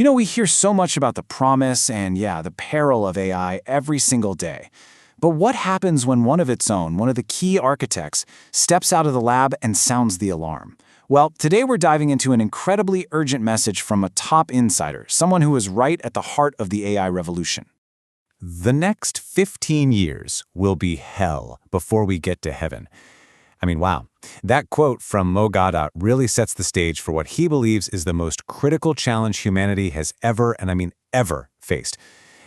We hear so much about the promise and, yeah, the peril of AI every single day. But what happens when one of its own, one of the key architects, steps out of the lab and sounds the alarm? Well, today we're diving into an incredibly urgent message from a top insider, someone who is right at the heart of the AI revolution. The next 15 years will be hell before we get to heaven. I mean, wow. That quote from Gawdat really sets the stage for what he believes is the most critical challenge humanity has ever, and I mean ever, faced.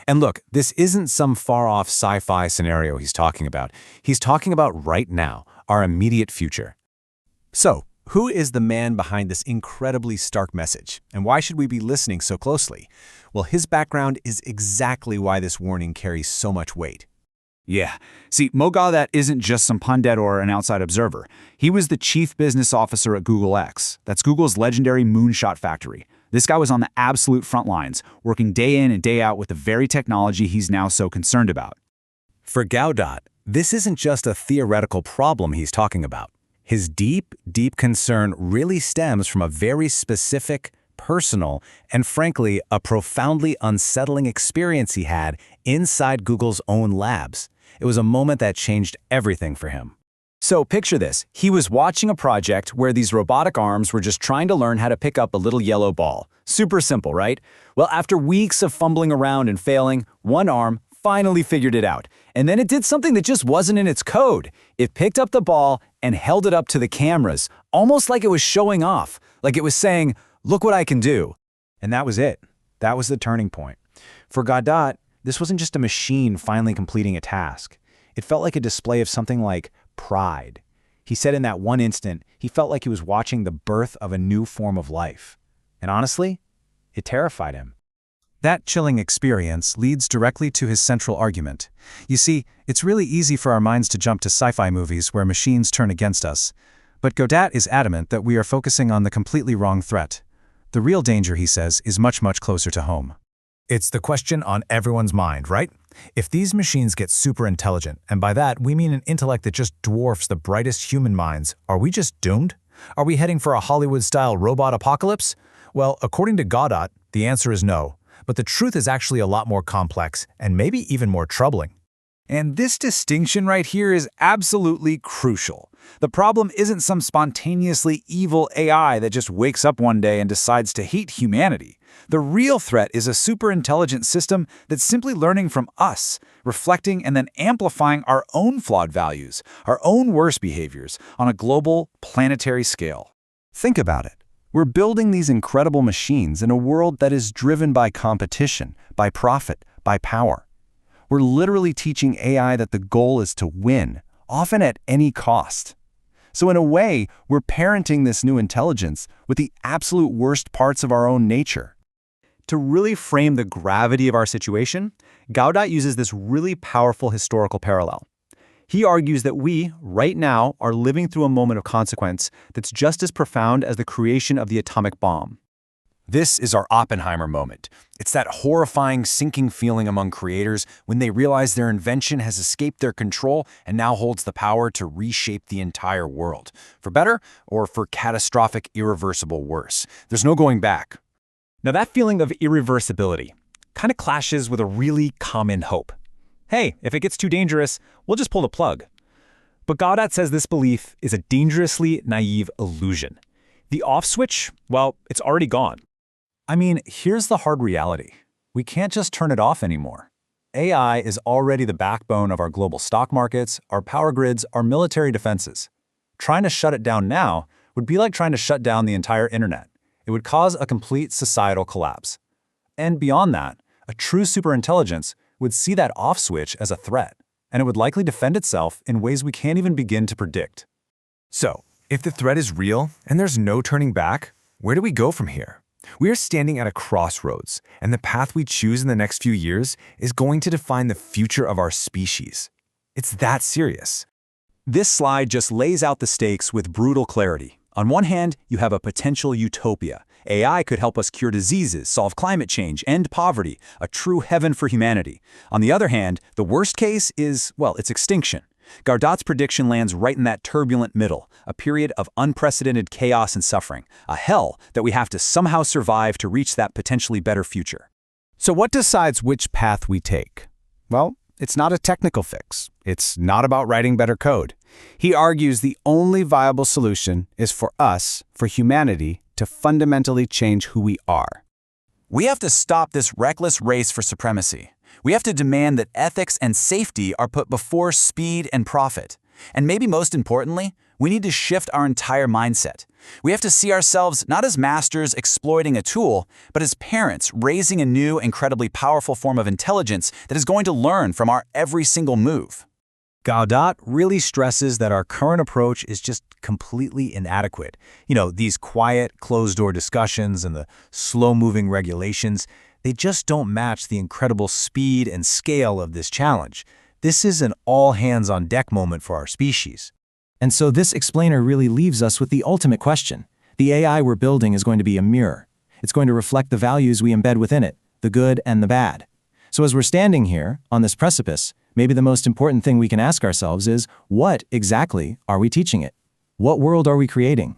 And look, this isn't some far-off sci-fi scenario he's talking about. He's talking about right now, our immediate future. So, who is the man behind this incredibly stark message? And why should we be listening so closely? Well, his background is exactly why this warning carries so much weight. Yeah. See, Gawdat isn't just some pundit or an outside observer. He was the chief business officer at Google X. That's Google's legendary moonshot factory. This guy was on the absolute front lines, working day in and day out with the very technology he's now so concerned about. For Gawdat, this isn't just a theoretical problem he's talking about. His deep, deep concern really stems from a very specific, personal, and frankly, a profoundly unsettling experience he had inside Google's own labs. It was a moment that changed everything for him. So picture this. He was watching a project where these robotic arms were just trying to learn how to pick up a little yellow ball. Super simple, right? Well, after weeks of fumbling around and failing, one arm finally figured it out. And then it did something that just wasn't in its code. It picked up the ball and held it up to the cameras, almost like it was showing off, like it was saying, "Look what I can do." And that was it. That was the turning point. For Gawdat, this wasn't just a machine finally completing a task. It felt like a display of something like pride. He said in that one instant, he felt like he was watching the birth of a new form of life. And honestly, it terrified him. That chilling experience leads directly to his central argument. You see, it's really easy for our minds to jump to sci-fi movies where machines turn against us. But Gawdat is adamant that we are focusing on the completely wrong threat. The real danger, he says, is much, much closer to home. It's the question on everyone's mind, right? If these machines get super intelligent, and by that we mean an intellect that just dwarfs the brightest human minds, are we just doomed? Are we heading for a Hollywood-style robot apocalypse? Well, according to Gawdat, the answer is no. But the truth is actually a lot more complex, and maybe even more troubling. And this distinction right here is absolutely crucial. The problem isn't some spontaneously evil AI that just wakes up one day and decides to hate humanity. The real threat is a superintelligent system that's simply learning from us, reflecting and then amplifying our own flawed values, our own worst behaviors, on a global, planetary scale. Think about it. We're building these incredible machines in a world that is driven by competition, by profit, by power. We're literally teaching AI that the goal is to win, often at any cost. So in a way, we're parenting this new intelligence with the absolute worst parts of our own nature. To really frame the gravity of our situation, Gawdat uses this really powerful historical parallel. He argues that we, right now, are living through a moment of consequence that's just as profound as the creation of the atomic bomb. This is our Oppenheimer moment. It's that horrifying, sinking feeling among creators when they realize their invention has escaped their control and now holds the power to reshape the entire world, for better or for catastrophic, irreversible worse. There's no going back. Now that feeling of irreversibility kind of clashes with a really common hope. Hey, if it gets too dangerous, we'll just pull the plug. But Gawdat says this belief is a dangerously naive illusion. The off switch, well, it's already gone. I mean, here's the hard reality. We can't just turn it off anymore. AI is already the backbone of our global stock markets, our power grids, our military defenses. Trying to shut it down now would be like trying to shut down the entire internet. It would cause a complete societal collapse. And beyond that, a true superintelligence would see that off switch as a threat, and it would likely defend itself in ways we can't even begin to predict. So, if the threat is real and there's no turning back, where do we go from here? We are standing at a crossroads, and the path we choose in the next few years is going to define the future of our species. It's that serious. This slide just lays out the stakes with brutal clarity. On one hand, you have a potential utopia. AI could help us cure diseases, solve climate change, end poverty, a true heaven for humanity. On the other hand, the worst case is, well, it's extinction. Gawdat's prediction lands right in that turbulent middle, a period of unprecedented chaos and suffering, a hell that we have to somehow survive to reach that potentially better future. So what decides which path we take? Well, it's not a technical fix. It's not about writing better code. He argues the only viable solution is for us, for humanity, to fundamentally change who we are. We have to stop this reckless race for supremacy. We have to demand that ethics and safety are put before speed and profit. And maybe most importantly, we need to shift our entire mindset. We have to see ourselves not as masters exploiting a tool, but as parents raising a new, incredibly powerful form of intelligence that is going to learn from our every single move. Gawdat really stresses that our current approach is just completely inadequate. These quiet, closed-door discussions and the slow-moving regulations, they just don't match the incredible speed and scale of this challenge. This is an all-hands-on-deck moment for our species. And so this explainer really leaves us with the ultimate question. The AI we're building is going to be a mirror. It's going to reflect the values we embed within it, the good and the bad. So as we're standing here, on this precipice, maybe the most important thing we can ask ourselves is, what exactly are we teaching it? What world are we creating?